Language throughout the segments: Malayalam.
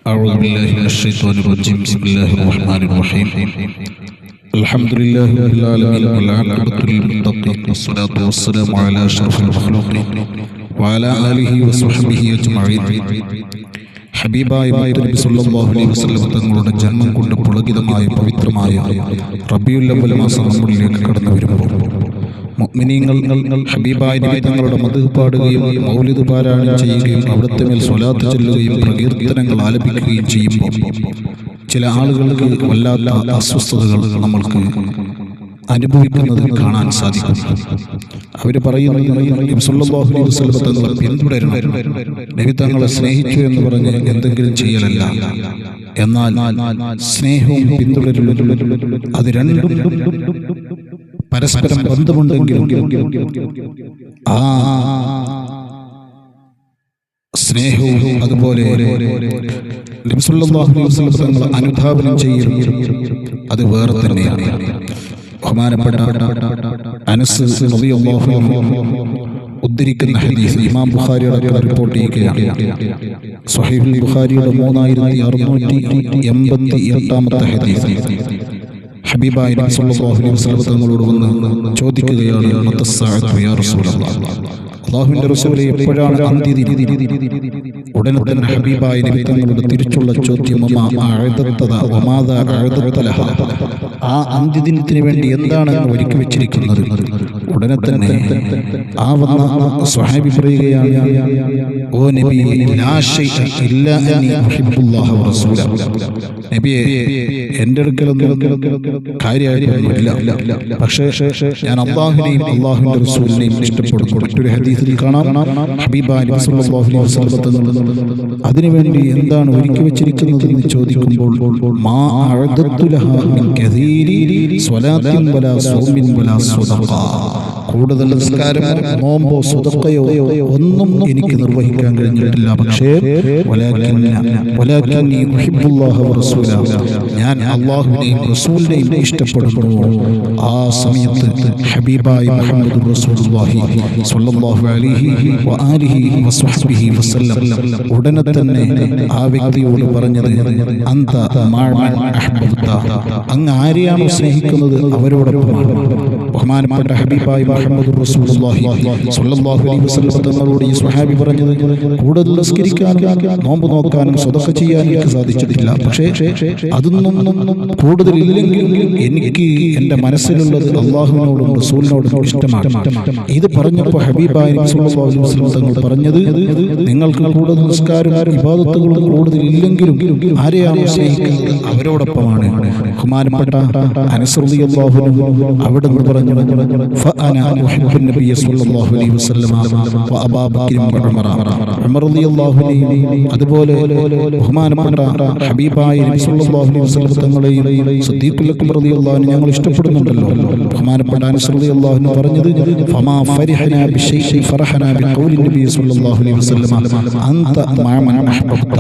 أعوذ بالله من الشيطان الرجيم بسم الله الرحمن الرحيم الحمد لله رب العالمين والعاقبة للمتقين والصلاة والسلام على أشرف المخلوقين وعلى آله وصحبه أجمعين ഹബീബായ നബി സല്ലല്ലാഹു അലൈഹി വസല്ലം തങ്ങളുടെ ജന്മം കൊണ്ട് പുളകിതമായ പവിത്രമായ റബീഉൽ അവ്വൽ മാസം നമ്മളിലേക്ക് കടന്നു വരുമ്പോൾ മുഅ്മിനീങ്ങൾ ഹബീബായ നബി തങ്ങളുടെ മദ്ഹ് പാടുകയും മൗലിദ് പാരായണം ചെയ്യുകയും അവിടുത്തെ മേൽ സ്വലാത്ത് ചൊല്ലുകയും പ്രകീർത്തനങ്ങൾ ആലപിക്കുകയും ചെയ്യുമ്പോൾ ചില ആളുകൾക്ക് വല്ലാത്ത അസ്വസ്ഥതകൾ നമ്മൾക്ക് അനുഭവിക്കുന്നത് കാണാൻ സാധിക്കും. അവർ പറയുന്നത് നബി സല്ലല്ലാഹു അലൈഹി വസല്ലം തങ്ങളെ പിന്തുടരണം, നബി തങ്ങളെ സ്നേഹിച്ചു എന്ന് പറഞ്ഞ് എന്തെങ്കിലും ചെയ്യലല്ല. എന്നാൽ സ്നേഹവും പിന്തുടരലും അത് രണ്ടും പരസ്പരം ബന്ധമുണ്ടെങ്കിലും ആ സ്നേഹവും അതുപോലെ നബി സല്ലല്ലാഹു അലൈഹി വസല്ലം തങ്ങളെ അനുധാവനം ചെയ്യും, അത് വേറെ തന്നെയാണ്. ബഹുമാനപ്പെട്ട അനസ് റളിയല്ലാഹു അൻഹു ഉദ്ധരിക്കുന്ന ഹദീസ് ഇമാം ബുഖാരിയുടെ റിപ്പോർട്ട് ചെയ്യുകയാണ്. സ്വഹീഹുൽ ബുഖാരിയുടെ 3688 ഹദീസ്. ഹബീബായ നബി സല്ലല്ലാഹു അലൈഹി വസല്ലം തങ്ങളോട് വന്ന് ചോദിക്കുകയാണ്, മത്തസ്സഅതു യാ റസൂലല്ലാഹ്, അല്ലാഹുവിന്റെ റസൂലേ എപ്പോഴാണ് അന്ത്യദിനം? ഉടനെ തന്നെ ഹബീബായ നബി തങ്ങളുടെ തിരിച്ചുള്ള ചോദ്യം, ആ അന്ത്യദിനത്തിന് വേണ്ടി എന്താണെന്ന് ഒരുക്കി വെച്ചിരിക്കുന്നത്? ഉടനെ തന്നെ ആ വന്ന സ്വഹാബി പറയുകയാണ്, ഓ നബി, ലാ ശൈഅ ഇല്ലാ അന്നി ഉഹിബ്ബുല്ലാഹ വ റസൂലഹു. നബിയെ, എൻ്റെ അടുക്കലൊന്നും കാര്യമായില്ല, പക്ഷേ ഞാൻ അല്ലാഹുവിനെയും അല്ലാഹുവിന്റെ റസൂലിനെയും ഇഷ്ടപ്പെടുന്നു. മറ്റൊരു ഹദീസിൽ കാണാം, ഹബീബായ നബി സല്ലല്ലാഹു അലൈഹി വസല്ലം തങ്ങൾ അതിനുവേണ്ടി എന്താണ് ഒരുക്കി വെച്ചിരിക്കുന്നത് എന്ന് ചോദിക്കുമ്പോൾ, മാ അഅദത്തു ലഹാ മിൻ കസീരി സ്വലാത്തിൻ വലാ സൗമിൻ വലാ സദഖ, കൂടുതൽ നിസ്കാരമോ നോമ്പോ സദഖയോ ഒന്നും എനിക്ക് നിർവഹിക്കാൻ കഴിഞ്ഞിട്ടില്ല, പക്ഷേ വലാകിന്നി ഉഹിബ്ബുല്ലാഹ വ റസൂലഹു, ഞാൻ അല്ലാഹുവിനെയും റസൂലിനെയും ഇഷ്ടപ്പെടുന്നു. ആ സമയത്ത് ഹബീബായ മുഹമ്മദ് റസൂലുള്ളാഹി സ്വല്ലല്ലാഹു അലൈഹി വആലിഹി വസഹ്ബിഹി വസല്ലം ഉടനെ തന്നെ ആ വ്യക്തിയോട് പറഞ്ഞത്, അന്ത മഅമൻ അഹ്ബബ്ത, അങ്ങ് ആരെയാണോ സ്നേഹിക്കുന്നത് അവരോടൊപ്പമാണ്. ബഹുമാനപ്പെട്ട ഹബീബായ മുഹമ്മദ് റസൂലുള്ളാഹി സ്വല്ലല്ലാഹു അലൈഹി വസല്ലം തങ്ങളോട് ഈ സ്വഹാബി പറഞ്ഞത്, കൂടുതൽ നിസ്കരിക്കാനും നോമ്പ് നോക്കാനും സദഖ ചെയ്യാനും എനിക്ക് സാധിച്ചിട്ടില്ല, പക്ഷേ അതൊന്നും കൂടുതൽ ഇല്ലെങ്കിൽ എനിക്ക് എൻ്റെ മനസ്സിലുള്ളത് അല്ലാഹുവിനോടും റസൂലിനോടും ഇഷ്ടമാണ്. ഇത് പറഞ്ഞപ്പോൾ ഹബീബായ നബി സല്ലല്ലാഹു അലൈഹി വസല്ലം തങ്ങൾ പറഞ്ഞത്, നിങ്ങൾക്ക് കൂടുതൽ നിസ്കാരവും ഇബാദത്തുകളും കൂടുതൽ ഇല്ലെങ്കിലും ആരെയാണ് സ്നേഹിക്കുന്നത് അവരോടൊപ്പമാണ്. ബഹുമാനപ്പെട്ട അനസ് റളിയല്ലാഹു അൻഹു അവിടെ നിന്ന് പറഞ്ഞു, ഫഅന ഉഹിബ്ബു നബിയ സല്ലല്ലാഹു അലൈഹി വസല്ലം വ അബൂബക്കർ വ ഉമർ. ഉമർ റളിയല്ലാഹു അൻഹു അതുപോലെ ബഹുമാനപ്പെട്ട ഹബീബായ നബി സല്ലല്ലാഹു അലൈഹി വസല്ലം തങ്ങളെയും സിദ്ദീഖുൽ അക്ബർ റളിയല്ലാഹു അൻഹു ഞങ്ങൾ ഇഷ്ടപ്പെടുന്നുണ്ടല്ലോ. ബഹുമാനപ്പെട്ട അനസ് റളിയല്ലാഹു അൻഹു പറഞ്ഞത്, ഫമാ ഫരിഹനാ ബിശൈഇൻ ഫറഹനാ ബിഖൗലി നബി സല്ലല്ലാഹു അലൈഹി വസല്ലം അന്ത മഅമൻ അഹ്ബബ്ത.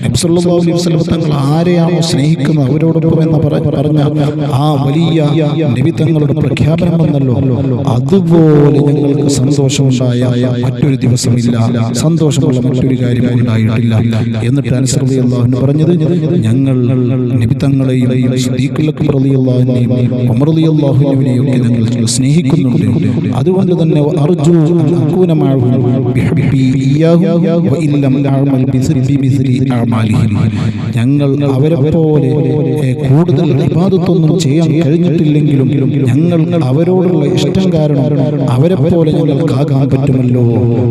നബി സല്ലല്ലാഹു അലൈഹി വസല്ലം തങ്ങൾ ആരെയാണോ സ്നേഹിക്കുന്നത് അവരോടൊപ്പം എന്ന് പറഞ്ഞ ആ വലിയ നബി തങ്ങളുടെ പ്രഖ്യാപനം വന്നല്ലോ, അതുപോലെ ഞങ്ങൾക്ക് സന്തോഷമുണ്ടായ മറ്റൊരു ദിവസമില്ല, സന്തോഷമുള്ള മറ്റൊരു കാര്യം ഉണ്ടായിട്ടില്ല. എന്നിട്ട് അനസ് റളിയല്ലാഹു അൻഹു പറഞ്ഞത്, ഞങ്ങൾ നബി തങ്ങളെയും സിദ്ദീഖുൽ അക്ബർ റളിയല്ലാഹു അൻഹുവിനെയും ഉമർ റളിയല്ലാഹു അൻഹുവിനെയും ഒക്കെ ഞങ്ങൾ സ്നേഹിക്കുന്നുണ്ട്. അതുകൊണ്ട് തന്നെ അർജു അൻ അകൂന മഅഹു ബിഹബ്ബി ഇയ്യാഹു വ ഇല്ലം അഅമൽ ബിമിസ്ലി അഅമാലിഹി, ഞങ്ങൾ അവരെ പോലെ കൂടുതൽ ഇബാദത്തൊന്നും ചെയ്യാൻ കഴിഞ്ഞിട്ടില്ലെങ്കിലും ഞങ്ങൾ അവരോടുള്ള ഇഷ്ടം കാരണം അവരെ പോലെ ഞങ്ങൾക്കാകാൻ പറ്റുമല്ലോ.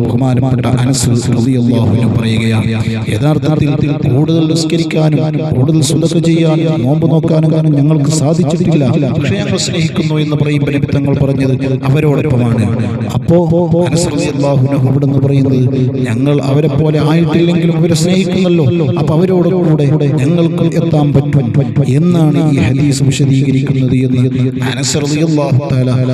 ബഹുമാനപ്പെട്ട അനസ് റളിയല്ലാഹു അൻഹു പറയുകയാണ്, യഥാർത്ഥത്തിൽ കൂടുതൽ നിസ്കരിക്കാനും കൂടുതൽ സദഖ ചെയ്യാനും നോമ്പ് നോക്കാനും കാരണം ഞങ്ങൾക്ക് സാധിച്ചിട്ടില്ല, പക്ഷേ ഞങ്ങൾ സ്നേഹിക്കുന്നു എന്ന് പറയുമ്പോൾ നബി തങ്ങൾ പറഞ്ഞത് അവരോടൊപ്പമാണ്. അപ്പോ അനസ് റളിയല്ലാഹു അൻഹു ഇവിടുന്ന് പറയുന്നത്, ഞങ്ങൾ അവരെ പോലെ ആയിട്ടില്ലെങ്കിലും അവരെ സ്നേഹിക്കുന്നല്ലോ, അപ്പൊ അവരോട് കൂടെ ഞങ്ങൾക്ക് എത്താൻ പറ്റും എന്നാണ് ഈ ഹദീസ് വിശദീകരിക്കുന്നത് എന്ന് അനസ് റളിയല്ലാഹു തആല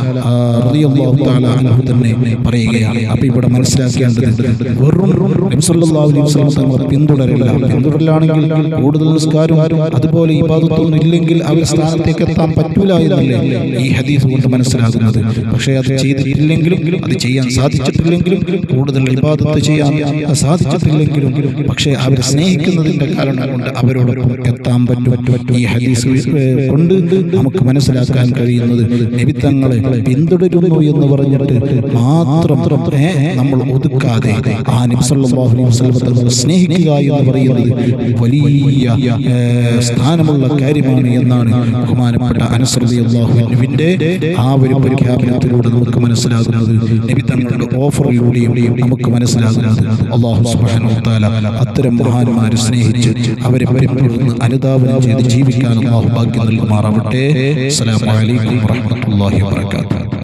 റളിയല്ലാഹു തആല അൻഹു തന്നെ പറയുകയാണ്. അപ്പോൾ ഇവിടെ മനസ്സിലാക്കേണ്ടത് വെറും നബി സല്ലല്ലാഹു അലൈഹി വസല്ലം തങ്ങളെ പിന്തുടരലാണെങ്കിൽ കൂടുതൽ നിസ്കാരം അതുപോലെ ഇബാദത്തൊന്നും ഇല്ലെങ്കിൽ അവർ സ്ഥാനത്തേക്ക് എത്താൻ പറ്റൂല എന്നല്ലേ ഈ ഹദീസ് കൊണ്ട് മനസ്സിലാകുന്നത്. പക്ഷേ അത് ചെയ്തിട്ടില്ലെങ്കിലും, അത് ചെയ്യാൻ സാധിച്ചിട്ടില്ലെങ്കിലും, കൂടുതൽ ഇബാദത്ത് ചെയ്യാൻ സാധിച്ചിട്ടില്ലെങ്കിലും, പക്ഷേ അവരെ സ്നേഹിക്കുന്നതിന്റെ കാരണം കൊണ്ട് അവരോടൊപ്പം എത്താൻ പറ്റും. ഈ ഹദീസ് കൊണ്ട് നമുക്ക് മനസ്സിലാക്കാൻ കഴിയുന്നത് നബി തങ്ങളെ പിന്തുടരുന്നു എന്ന് പറഞ്ഞിട്ട് മാത്രം നമ്മൾ ഒതുക്കാതെ ആ നബി സല്ലല്ലാഹു അലൈഹി വസല്ലം തങ്ങളെ സ്നേഹിക്കുക എന്ന് പറയുന്നത് വലിയ സ്ഥാനമുള്ള കാര്യമാണ് എന്നാണ് ബഹുമാനപ്പെട്ട അനസ് റളിയല്ലാഹു അൻഹുവിന്റെ ആ ഒരു പ്രഖ്യാപനത്തിലൂടെ നമുക്ക് മനസ്സിലാകുന്നത്, നബി തങ്ങളുടെ ഓഫറിലൂടെയും നമുക്ക് മനസ്സിലാകുന്നത്. അല്ലാഹു സുബ്ഹാനഹു വ തആല അത്തരം മഹാന്മാരെ സ്നേഹിച്ച് അവരെ പരിപൂർണ്ണ അനുധാവനം ചെയ്ത് ജീവിക്കാൻ അല്ലാഹു ഭാഗ്യം നൽകുമാറാവട്ടെ. അസ്സലാമു അലൈക്കും വറഹ്മത്തുള്ളാഹി വബറകാതുഹു.